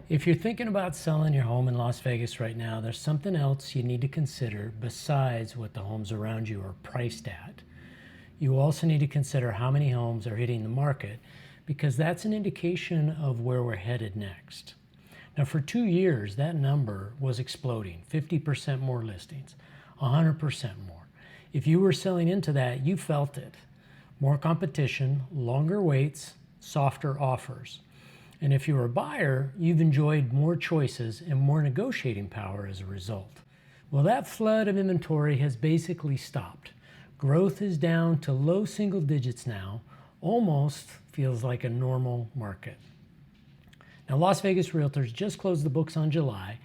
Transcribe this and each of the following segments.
If you're thinking about selling your home in Las Vegas right now, there's something else you need to consider besides what the homes around you are priced at. You also need to consider how many homes are hitting the market, because that's an indication of where we're headed next. Now, for 2 years, that number was exploding, 50% more listings, 100% more. If you were selling into that, you felt it. More competition, longer waits, softer offers. And if you're a buyer, you've enjoyed more choices and more negotiating power as a result. Well, that flood of inventory has basically stopped. Growth is down to low single digits now, almost feels like a normal market. Now, Las Vegas Realtors just closed the books on July,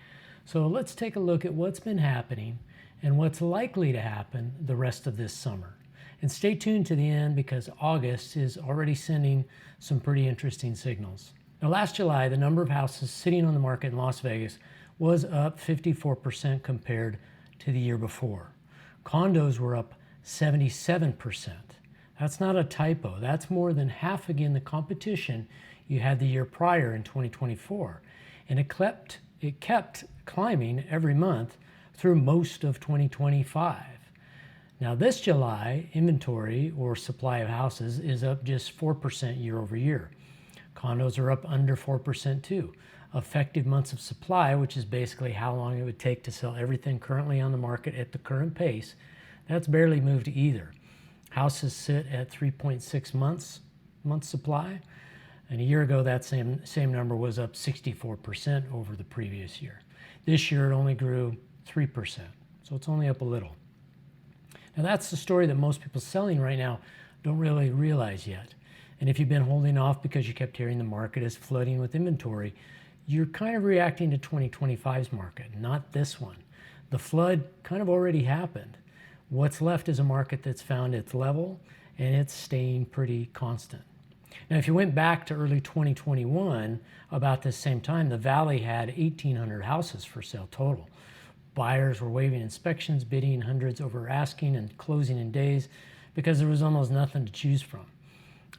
so let's take a look at what's been happening and what's likely to happen the rest of this summer. And stay tuned to the end, because August is already sending some pretty interesting signals. Now, last July, the number of houses sitting on the market in Las Vegas was up 54% compared to the year before. Condos were up 77%. That's not a typo. That's more than half again the competition you had the year prior in 2024. And it kept climbing every month through most of 2025. Now, this July, inventory or supply of houses is up just 4% year over year. Condos are up under 4% too. Effective months of supply, which is basically how long it would take to sell everything currently on the market at the current pace, that's barely moved either. Houses sit at 3.6 months supply, and a year ago that same number was up 64% over the previous year. This year it only grew 3%, so it's only up a little. Now, that's the story that most people selling right now don't really realize yet. And if you've been holding off because you kept hearing the market is flooding with inventory, you're kind of reacting to 2025's market, not this one. The flood kind of already happened. What's left is a market that's found its level, and it's staying pretty constant. Now, if you went back to early 2021, about this same time, the Valley had 1,800 houses for sale total. Buyers were waiving inspections, bidding hundreds over asking, and closing in days because there was almost nothing to choose from.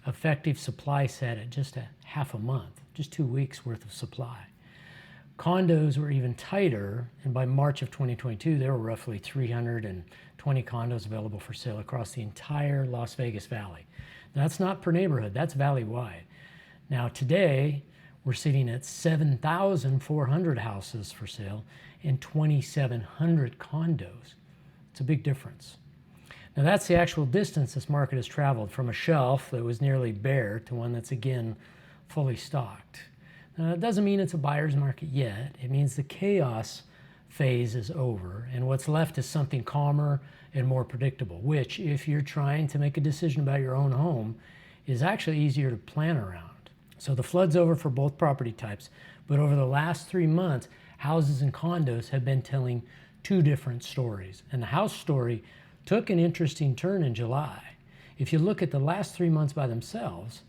Effective supply sat at just a half a month, just 2 weeks worth of supply. Condos were even tighter, and by March of 2022, there were roughly 320 condos available for sale across the entire Las Vegas Valley. Now, that's not per neighborhood, that's valley-wide. Now, today, we're sitting at 7,400 houses for sale and 2,700 condos. It's a big difference. Now, that's the actual distance this market has traveled, from a shelf that was nearly bare to one that's again fully stocked. Now, that doesn't mean it's a buyer's market yet. It means the chaos phase is over, and what's left is something calmer and more predictable, which, if you're trying to make a decision about your own home, is actually easier to plan around. So the flood's over for both property types, but over the last 3 months, houses and condos have been telling two different stories. And the house story took an interesting turn in July. If you look at the last 3 months by themselves,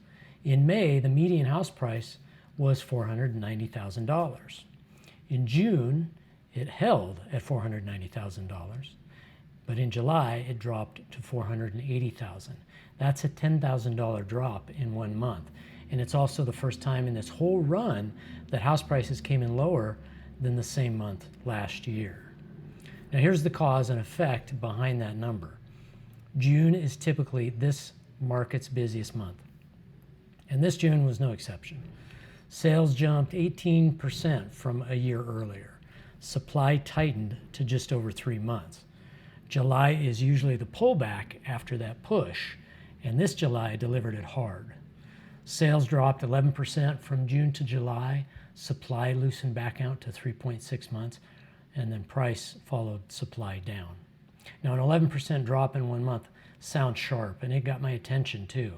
in May, the median house price was $490,000. In June, it held at $490,000, but in July, it dropped to $480,000. That's a $10,000 drop in 1 month. And it's also the first time in this whole run that house prices came in lower than the same month last year. Now, here's the cause and effect behind that number. June is typically this market's busiest month, and this June was no exception. Sales jumped 18% from a year earlier. Supply tightened to just over 3 months. July is usually the pullback after that push, and this July delivered it hard. Sales dropped 11% from June to July. Supply loosened back out to 3.6 months. And then price followed supply down. Now, an 11% drop in 1 month sounds sharp, and it got my attention too.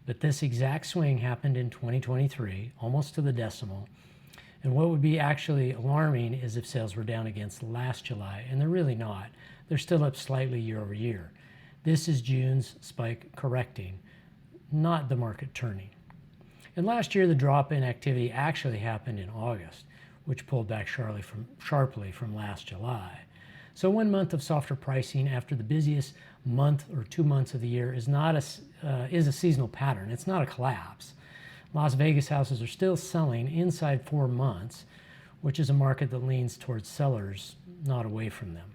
But this exact swing happened in 2023, almost to the decimal. And what would be actually alarming is if sales were down against last July, and they're really not. They're still up slightly year over year. This is June's spike correcting, not the market turning. And last year, the drop in activity actually happened in August, which pulled back sharply from last July. So 1 month of softer pricing after the busiest month or 2 months of the year is a seasonal pattern. It's not a collapse. Las Vegas houses are still selling inside 4 months, which is a market that leans towards sellers, not away from them.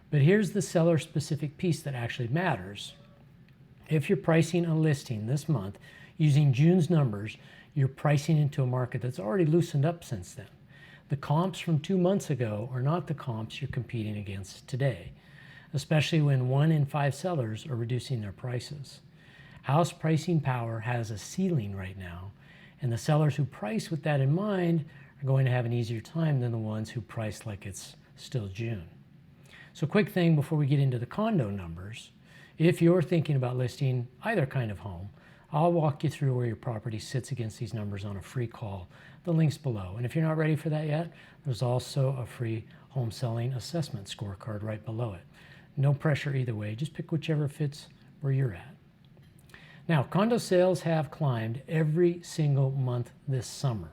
But here's the seller-specific piece that actually matters. If you're pricing a listing this month using June's numbers, you're pricing into a market that's already loosened up since then. The comps from 2 months ago are not the comps you're competing against today, especially when 1 in 5 sellers are reducing their prices. House pricing power has a ceiling right now, and the sellers who price with that in mind are going to have an easier time than the ones who price like it's still June. So quick thing before we get into the condo numbers, if you're thinking about listing either kind of home, I'll walk you through where your property sits against these numbers on a free call. The link's below. And if you're not ready for that yet, there's also a free home selling assessment scorecard right below it. No pressure either way, just pick whichever fits where you're at. Now, condo sales have climbed every single month this summer.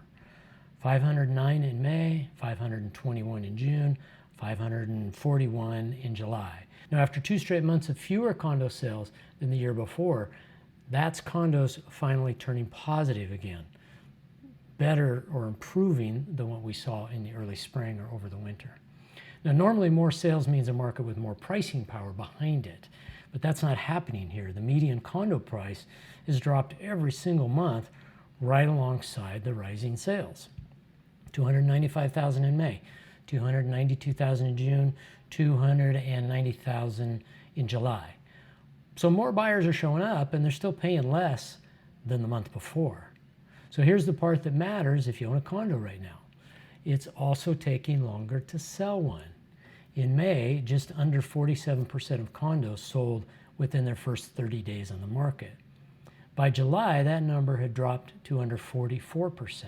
509 in May, 521 in June, 541 in July. Now, after 2 straight months of fewer condo sales than the year before, that's condos finally turning positive again. Better or improving than what we saw in the early spring or over the winter. Now, normally more sales means a market with more pricing power behind it, but that's not happening here. The median condo price has dropped every single month right alongside the rising sales. 295,000 in May, 292,000 in June, 290,000 in July. So more buyers are showing up and they're still paying less than the month before. So here's the part that matters if you own a condo right now. It's also taking longer to sell one. In May, just under 47% of condos sold within their first 30 days on the market. By July, that number had dropped to under 44%.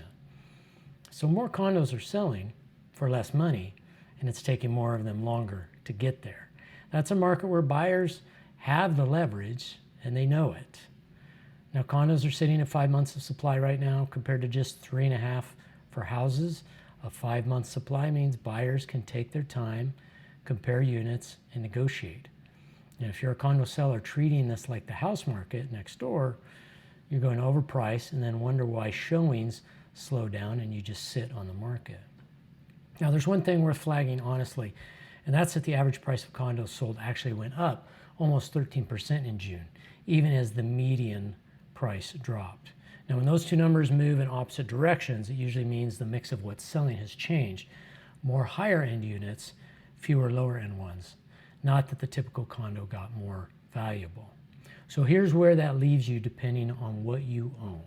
So more condos are selling for less money, and it's taking more of them longer to get there. That's a market where buyers have the leverage, and they know it. Now, condos are sitting at 5 months of supply right now compared to just 3.5 for houses. A 5-month supply means buyers can take their time, compare units, and negotiate. And if you're a condo seller treating this like the house market next door, you're going to overprice and then wonder why showings slow down and you just sit on the market. Now, there's one thing worth flagging honestly, and that's that the average price of condos sold actually went up almost 13% in June, even as the median price dropped. Now, when those two numbers move in opposite directions, it usually means the mix of what's selling has changed. More higher end units, fewer lower end ones. Not that the typical condo got more valuable. So here's where that leaves you depending on what you own.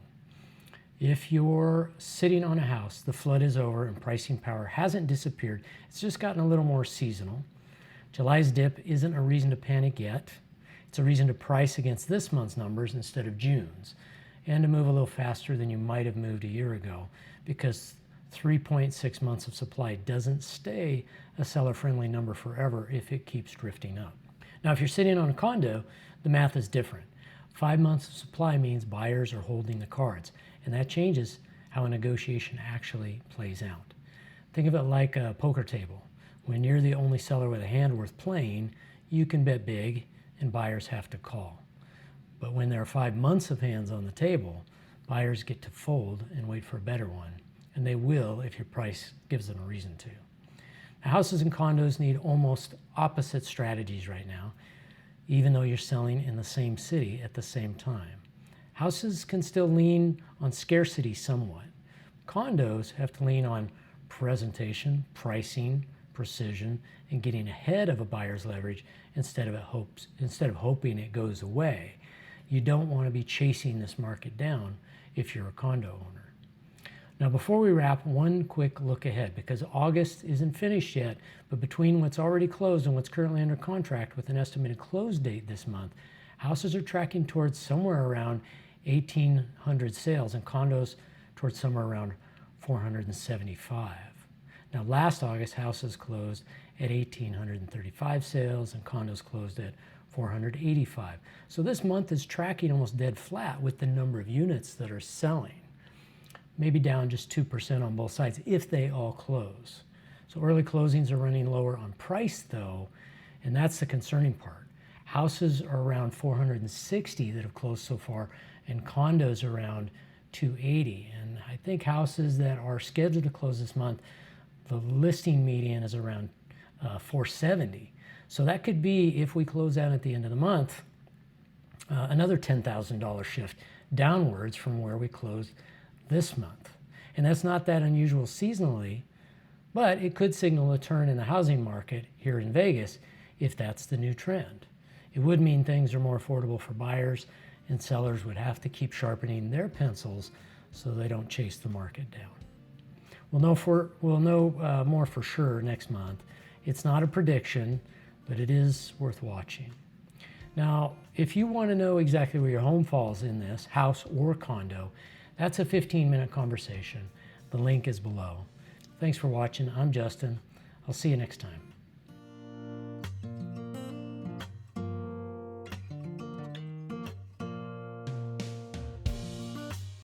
If you're sitting on a house, the flood is over and pricing power hasn't disappeared. It's just gotten a little more seasonal. July's dip isn't a reason to panic yet. It's a reason to price against this month's numbers instead of June's, and to move a little faster than you might have moved a year ago, because 3.6 months of supply doesn't stay a seller-friendly number forever if it keeps drifting up. Now, if you're sitting on a condo, the math is different. 5 months of supply means buyers are holding the cards, and that changes how a negotiation actually plays out. Think of it like a poker table. When you're the only seller with a hand worth playing, you can bet big and buyers have to call. But when there are 5 months of hands on the table, buyers get to fold and wait for a better one, and they will if your price gives them a reason to. Now, houses and condos need almost opposite strategies right now, even though you're selling in the same city at the same time. Houses can still lean on scarcity somewhat. Condos have to lean on presentation, pricing, precision, and getting ahead of a buyer's leverage instead of hoping it goes away. You don't want to be chasing this market down if you're a condo owner. Now, before we wrap, one quick look ahead, because August isn't finished yet, but between what's already closed and what's currently under contract with an estimated close date this month, houses are tracking towards somewhere around 1,800 sales and condos towards somewhere around 475. Now, last August, houses closed at 1,835 sales and condos closed at 485. So this month is tracking almost dead flat with the number of units that are selling. Maybe down just 2% on both sides if they all close. So early closings are running lower on price though, and that's the concerning part. Houses are around 460 that have closed so far, and condos around 280. And I think houses that are scheduled to close this month, the listing median is around 470. So that could be, if we close out at the end of the month, another $10,000 shift downwards from where we closed this month. And that's not that unusual seasonally, but it could signal a turn in the housing market here in Vegas if that's the new trend. It would mean things are more affordable for buyers, and sellers would have to keep sharpening their pencils so they don't chase the market down. We'll know more for sure next month. It's not a prediction, but it is worth watching. Now, if you want to know exactly where your home falls in this, house or condo, that's a 15-minute conversation. The link is below. Thanks for watching. I'm Justin. I'll see you next time.